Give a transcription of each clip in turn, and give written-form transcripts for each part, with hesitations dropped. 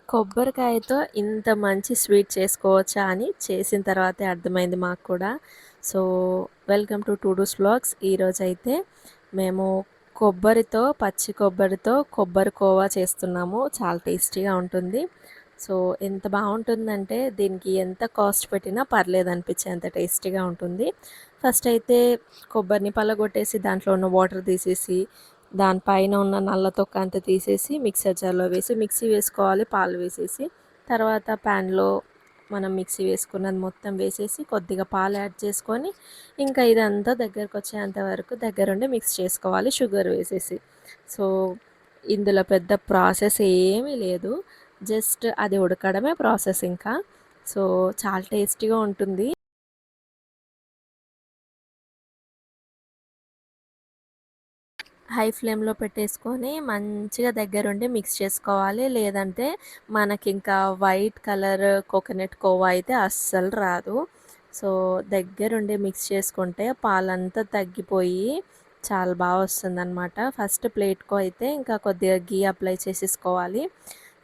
కొబ్బరికాయతో ఇంత మంచి స్వీట్ చేసుకోవచ్చా అని చేసిన తర్వాతే అర్థమైంది మాకు కూడా. సో, వెల్కమ్ టు టూడూస్ వ్లాగ్స్. ఈరోజైతే మేము పచ్చి కొబ్బరితో కొబ్బరి కోవా చేస్తున్నాము. చాలా టేస్టీగా ఉంటుంది. సో, ఎంత బాగుంటుందంటే దీనికి ఎంత కాస్ట్ పెట్టినా పర్లేదనిపించేంత టేస్టీగా ఉంటుంది. ఫస్ట్ అయితే కొబ్బరిని పలగొట్టేసి దాంట్లో ఉన్న వాటర్ తీసేసి దానిపైన ఉన్న నల్ల తొక్క అంతా తీసేసి మిక్సర్ జార్లో వేసి మిక్సీ వేసుకోవాలి పాలు వేసేసి. తర్వాత ప్యాన్లో మనం మిక్సీ వేసుకున్నది మొత్తం వేసేసి కొద్దిగా పాలు యాడ్ చేసుకొని ఇంకా ఇదంతా దగ్గరకు వచ్చేంత వరకు దగ్గరుండి మిక్స్ చేసుకోవాలి షుగర్ వేసేసి. సో ఇందులో పెద్ద ప్రాసెస్ ఏమీ లేదు, జస్ట్ అది ఉడకడమే ప్రాసెస్ ఇంకా. సో చాలా టేస్టీగా ఉంటుంది. హై ఫ్లేమ్లో పెట్టేసుకొని మంచిగా దగ్గరుండి మిక్స్ చేసుకోవాలి. లేదంటే మనకింకా వైట్ కలర్ కోకోనట్ కోవా అయితే అస్సలు రాదు. సో దగ్గరుండి మిక్స్ చేసుకుంటే పాలంతా తగ్గిపోయి చాలా బాగా వస్తుందన్నమాట. ఫస్ట్ ప్లేట్‌కో అయితే ఇంకా కొద్దిగా గీ అప్లై చేసేసుకోవాలి.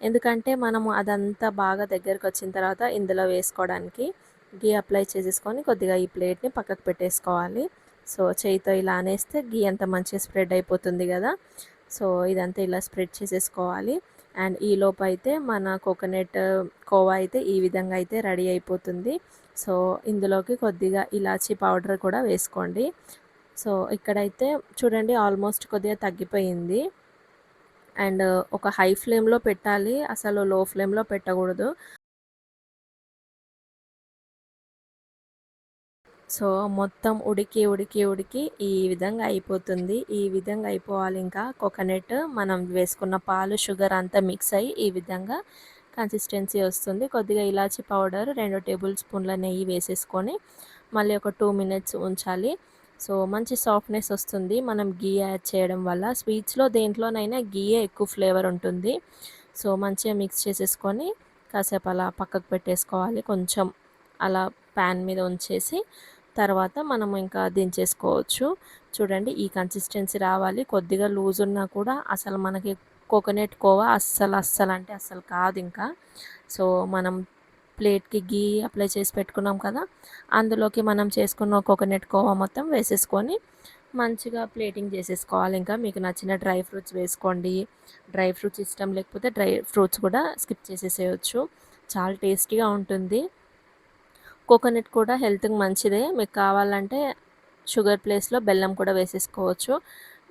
ఎందుకంటే మనము అదంతా బాగా దగ్గరకొచ్చిన తర్వాత ఇందులో వేసుకోవడానికి గీ అప్లై చేసేసుకొని కొద్దిగా ఈ ప్లేట్‌ని పక్కకు పెట్టేసుకోవాలి. సో చేయితో ఇలా అనేస్తే గీ అంతా మంచిగా స్ప్రెడ్ అయిపోతుంది కదా. సో ఇదంతా ఇలా స్ప్రెడ్ చేసేసుకోవాలి. అండ్ ఈలోపు అయితే మన కోకోనట్ కోవా అయితే ఈ విధంగా అయితే రెడీ అయిపోతుంది. సో ఇందులోకి కొద్దిగా ఇలాచీ పౌడర్ కూడా వేసుకోండి. సో ఇక్కడైతే చూడండి ఆల్మోస్ట్ కొద్దిగా తగ్గిపోయింది. అండ్ ఒక హై ఫ్లేమ్లో పెట్టాలి, అసలు లో ఫ్లేమ్లో పెట్టకూడదు. సో మొత్తం ఉడికి ఈ విధంగా అయిపోతుంది. ఈ విధంగా అయిపోవాలి. ఇంకా కోకోనట్ మనం వేసుకున్న పాలు షుగర్ అంతా మిక్స్ అయ్యి ఈ విధంగా కన్సిస్టెన్సీ వస్తుంది. కొద్దిగా ఇలాచీ పౌడర్ 2 టేబుల్ స్పూన్ల నెయ్యి వేసేసుకొని మళ్ళీ ఒక 2 మినిట్స్ ఉంచాలి. సో మంచి సాఫ్ట్నెస్ వస్తుంది మనం గీ యాడ్ చేయడం వల్ల. స్వీట్స్లో దేంట్లోనైనా గీయే ఎక్కువ ఫ్లేవర్ ఉంటుంది. సో మంచిగా మిక్స్ చేసేసుకొని కాసేపు అలా పక్కకు పెట్టేసుకోవాలి. కొంచెం అలా ప్యాన్ మీద ఉంచేసి తర్వాత మనం ఇంకా దించేసుకోవచ్చు. చూడండి ఈ కన్సిస్టెన్సీ రావాలి. కొద్దిగా లూజ్ ఉన్నా కూడా అసలు మనకి కోకోనట్ కోవా అస్సలు అంటే అస్సలు కాదు ఇంకా. సో మనం ప్లేట్‌కి గీ అప్లై చేసి పెట్టుకున్నాం కదా, అందులోకి మనం చేసుకున్న కోకోనట్ కోవా మొత్తం వేసేసుకొని మంచిగా ప్లేటింగ్ చేసేసుకోవాలి. ఇంకా మీకు నచ్చిన డ్రై ఫ్రూట్స్ వేసుకోండి. డ్రై ఫ్రూట్స్ ఇష్టం లేకపోతే డ్రై ఫ్రూట్స్ కూడా స్కిప్ చేసేసేయొచ్చు. చాలా టేస్టీగా ఉంటుంది. కోకోనట్ కూడా హెల్త్‌కి మంచిదే. మీకు కావాలంటే షుగర్ ప్లేస్‌లో బెల్లం కూడా వేసేసుకోవచ్చు.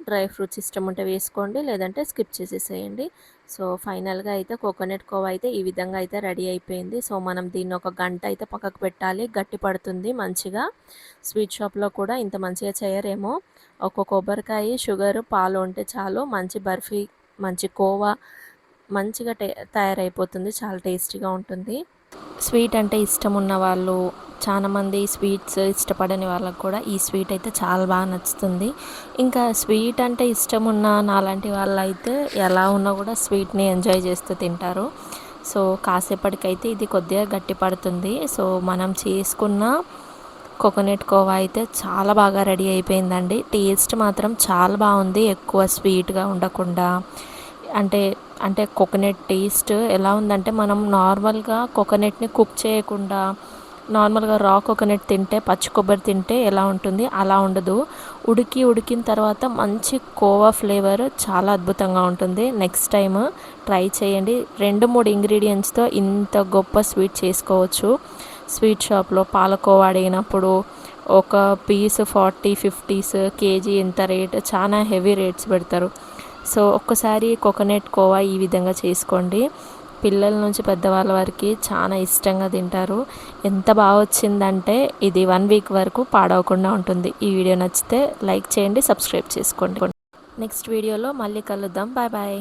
డ్రై ఫ్రూట్స్ ఇష్టం ఉంటే వేసుకోండి, లేదంటే స్కిప్ చేసేసేయండి. సో ఫైనల్‌గా అయితే కోకోనట్ కోవా అయితే ఈ విధంగా అయితే రెడీ అయిపోయింది. సో మనం దీన్ని ఒక గంట అయితే పక్కకు పెట్టాలి, గట్టి పడుతుంది మంచిగా. స్వీట్ షాప్‌లో కూడా ఇంత మంచిగా చేయరేమో. ఒక కొబ్బరికాయ, షుగర్, పాలు ఉంటే చాలు మంచి బర్ఫీ, మంచి కోవా మంచిగా తయారైపోతుంది. చాలా టేస్టీగా ఉంటుంది. స్వీట్ అంటే ఇష్టం ఉన్న వాళ్ళు, చాలామంది స్వీట్స్ ఇష్టపడని వాళ్ళకి కూడా ఈ స్వీట్ అయితే చాలా బాగా నచ్చుతుంది. ఇంకా స్వీట్ అంటే ఇష్టం ఉన్న నాలాంటి వాళ్ళైతే ఎలా ఉన్నా కూడా స్వీట్ని ఎంజాయ్ చేస్తూ తింటారు. సో కాసేపటికైతే ఇది కొద్దిగా గట్టి పడుతుంది. సో మనం చేసుకున్న కోకోనట్ కోవా అయితే చాలా బాగా రెడీ అయిపోయిందండి. టేస్ట్ మాత్రం చాలా బాగుంది, ఎక్కువ స్వీట్గా ఉండకుండా. అంటే అంటే కోకోనట్ టేస్ట్ ఎలా ఉందంటే మనం నార్మల్గా కోకోనట్ని కుక్ చేయకుండా నార్మల్గా రా కోకోనట్ తింటే, పచ్చి కొబ్బరి తింటే ఎలా ఉంటుంది అలా ఉండదు. ఉడికిన తర్వాత మంచి కోవా ఫ్లేవర్ చాలా అద్భుతంగా ఉంటుంది. నెక్స్ట్ టైం ట్రై చేయండి. 2-3 ఇంగ్రీడియంట్స్తో ఇంత గొప్ప స్వీట్ చేసుకోవచ్చు. స్వీట్ షాప్లో పాలకోవా అడిగినప్పుడు ఒక పీస్ 40-50 కేజీ ఇంత రేట్, చాలా హెవీ రేట్స్ పెడతారు. సో ఒక్కసారి కోకోనట్ కోవా ఈ విధంగా చేసుకోండి. పిల్లల నుంచి పెద్దవాళ్ళ వరకు చాలా ఇష్టంగా తింటారు. ఎంత బాగా వచ్చిందంటే ఇది 1 వీక్ వరకు పాడవకుండా ఉంటుంది. ఈ వీడియో నచ్చితే లైక్ చేయండి, సబ్స్క్రైబ్ చేసుకోండి. నెక్స్ట్ వీడియోలో మళ్ళీ కలుద్దాం. Bye bye.